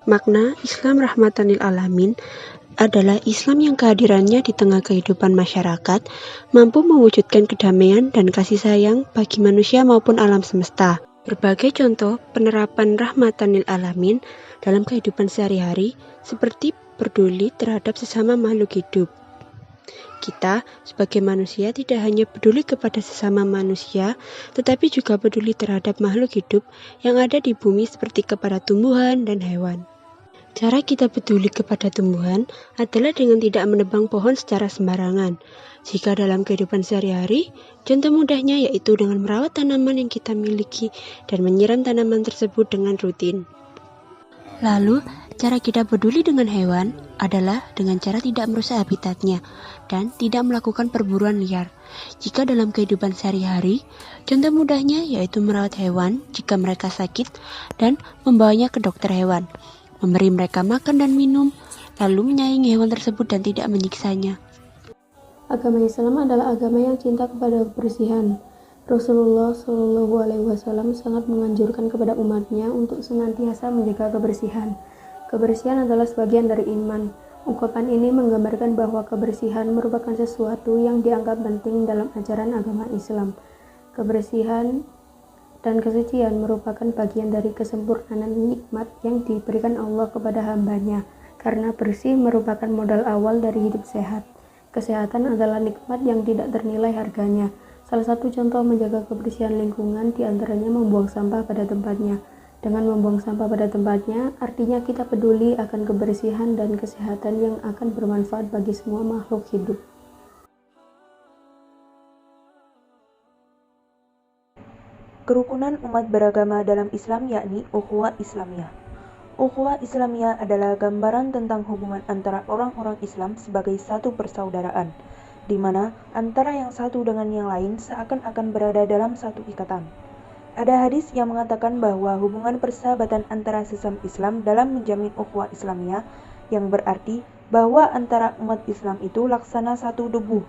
Makna Islam rahmatan lil alamin adalah Islam yang kehadirannya di tengah kehidupan masyarakat mampu mewujudkan kedamaian dan kasih sayang bagi manusia maupun alam semesta. Berbagai contoh penerapan rahmatan lil alamin dalam kehidupan sehari-hari seperti peduli terhadap sesama makhluk hidup. Kita sebagai manusia tidak hanya peduli kepada sesama manusia, tetapi juga peduli terhadap makhluk hidup yang ada di bumi seperti kepada tumbuhan dan hewan. Cara kita peduli kepada tumbuhan adalah dengan tidak menebang pohon secara sembarangan. Jika dalam kehidupan sehari-hari, contoh mudahnya yaitu dengan merawat tanaman yang kita miliki dan menyiram tanaman tersebut dengan rutin. Lalu, cara kita peduli dengan hewan adalah dengan cara tidak merusak habitatnya dan tidak melakukan perburuan liar. Jika dalam kehidupan sehari-hari, contoh mudahnya yaitu merawat hewan jika mereka sakit dan membawanya ke dokter hewan, memberi mereka makan dan minum, lalu menyayangi hewan tersebut dan tidak menyiksanya. Agama Islam adalah agama yang cinta kepada kebersihan. Rasulullah Shallallahu Alaihi Wasallam sangat menganjurkan kepada umatnya untuk senantiasa menjaga kebersihan. Kebersihan adalah sebagian dari iman. Ungkapan ini menggambarkan bahwa kebersihan merupakan sesuatu yang dianggap penting dalam ajaran agama Islam. Kebersihan dan kesucian merupakan bagian dari kesempurnaan nikmat yang diberikan Allah kepada hambanya, karena bersih merupakan modal awal dari hidup sehat. Kesehatan adalah nikmat yang tidak ternilai harganya. Salah satu contoh menjaga kebersihan lingkungan diantaranya membuang sampah pada tempatnya. Dengan membuang sampah pada tempatnya, artinya kita peduli akan kebersihan dan kesehatan yang akan bermanfaat bagi semua makhluk hidup. Kerukunan umat beragama dalam Islam yakni ukhuwah Islamiyah. Ukhuwah Islamiyah adalah gambaran tentang hubungan antara orang-orang Islam sebagai satu persaudaraan, di mana antara yang satu dengan yang lain seakan-akan berada dalam satu ikatan. Ada hadis yang mengatakan bahwa hubungan persahabatan antara sesama Islam dalam menjamin ukhuwah Islamiyah, yang berarti bahwa antara umat Islam itu laksana satu debu.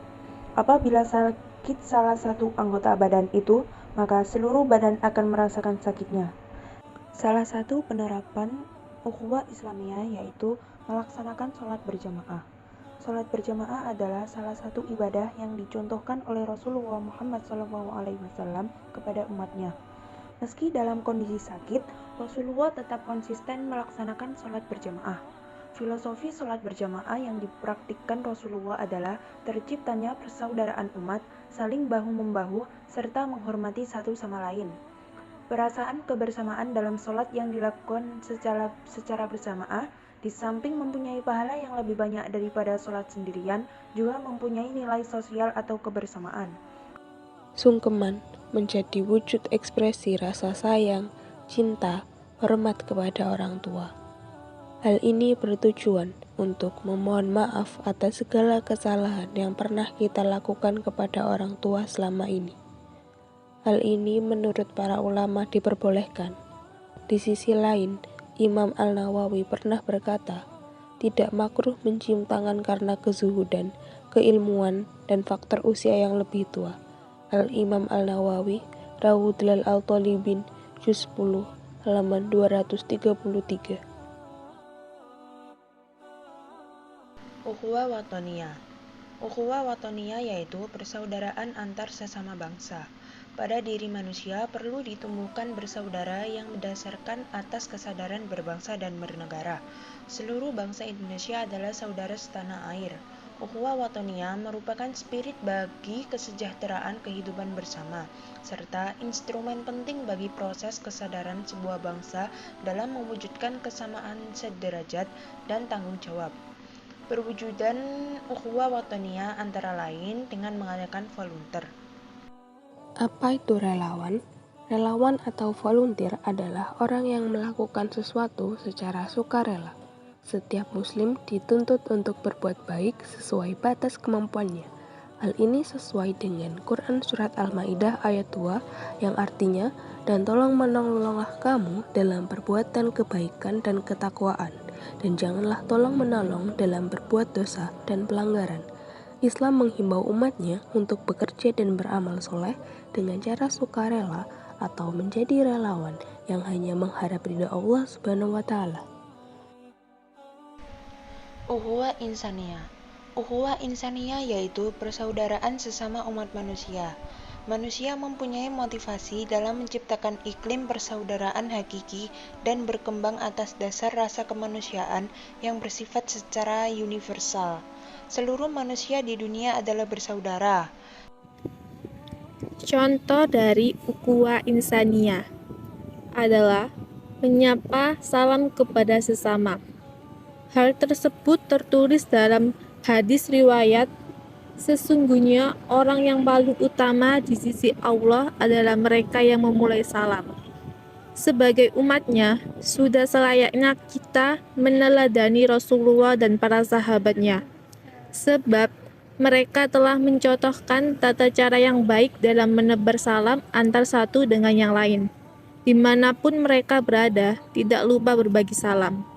Apabila sakit salah satu anggota badan itu, maka seluruh badan akan merasakan sakitnya. Salah satu penerapan ukhuwah Islamiyah yaitu melaksanakan sholat berjamaah. Sholat berjamaah adalah salah satu ibadah yang dicontohkan oleh Rasulullah Muhammad SAW kepada umatnya. Meski dalam kondisi sakit, Rasulullah tetap konsisten melaksanakan sholat berjamaah. Filosofi sholat berjamaah yang dipraktikkan Rasulullah adalah terciptanya persaudaraan umat, saling bahu-membahu, serta menghormati satu sama lain. Perasaan kebersamaan dalam sholat yang dilakukan secara berjamaah, di samping mempunyai pahala yang lebih banyak daripada sholat sendirian, juga mempunyai nilai sosial atau kebersamaan. Sungkeman menjadi wujud ekspresi rasa sayang, cinta, hormat kepada orang tua. Hal ini bertujuan untuk memohon maaf atas segala kesalahan yang pernah kita lakukan kepada orang tua selama ini. Hal ini menurut para ulama diperbolehkan. Di sisi lain, Imam Al-Nawawi pernah berkata, tidak makruh mencium tangan karena kezuhudan, keilmuan, dan faktor usia yang lebih tua. Al-Imam Al-Nawawi, Rawdul Al-Talibin, Juz 10, halaman 233. Ukhuwah Watoniyah. Ukhuwah Watoniyah yaitu persaudaraan antar sesama bangsa. Pada diri manusia perlu ditumbuhkan bersaudara yang berdasarkan atas kesadaran berbangsa dan bernegara. Seluruh bangsa Indonesia adalah saudara setanah air. Ukhuwah Watoniyah merupakan spirit bagi kesejahteraan kehidupan bersama, serta instrumen penting bagi proses kesadaran sebuah bangsa dalam mewujudkan kesamaan sederajat dan tanggung jawab. Perwujudan ukhuwah Watoniyah antara lain dengan mengadakan volunteer. Apa itu relawan? Relawan atau volunteer adalah orang yang melakukan sesuatu secara sukarela. Setiap muslim dituntut untuk berbuat baik sesuai batas kemampuannya. Hal ini sesuai dengan Quran Surat Al-Ma'idah ayat 2 yang artinya, dan tolong menolonglah kamu dalam perbuatan kebaikan dan ketakwaan, dan janganlah tolong menolong dalam berbuat dosa dan pelanggaran. Islam menghimbau umatnya untuk bekerja dan beramal soleh dengan cara sukarela atau menjadi relawan yang hanya mengharap ridha Allah Subhanahu wa Ta'ala. Ukhuwah Insaniyah. Ukhuwah Insaniyah yaitu persaudaraan sesama umat manusia. Manusia mempunyai motivasi dalam menciptakan iklim persaudaraan hakiki dan berkembang atas dasar rasa kemanusiaan yang bersifat secara universal. Seluruh manusia di dunia adalah bersaudara. Contoh dari ukhuwah insaniyah adalah menyapa salam kepada sesama. Hal tersebut tertulis dalam hadis riwayat, sesungguhnya orang yang paling utama di sisi Allah adalah mereka yang memulai salam. Sebagai umatnya, sudah selayaknya kita meneladani Rasulullah dan para sahabatnya, sebab mereka telah mencontohkan tata cara yang baik dalam menebar salam antar satu dengan yang lain. Dimanapun mereka berada, tidak lupa berbagi salam.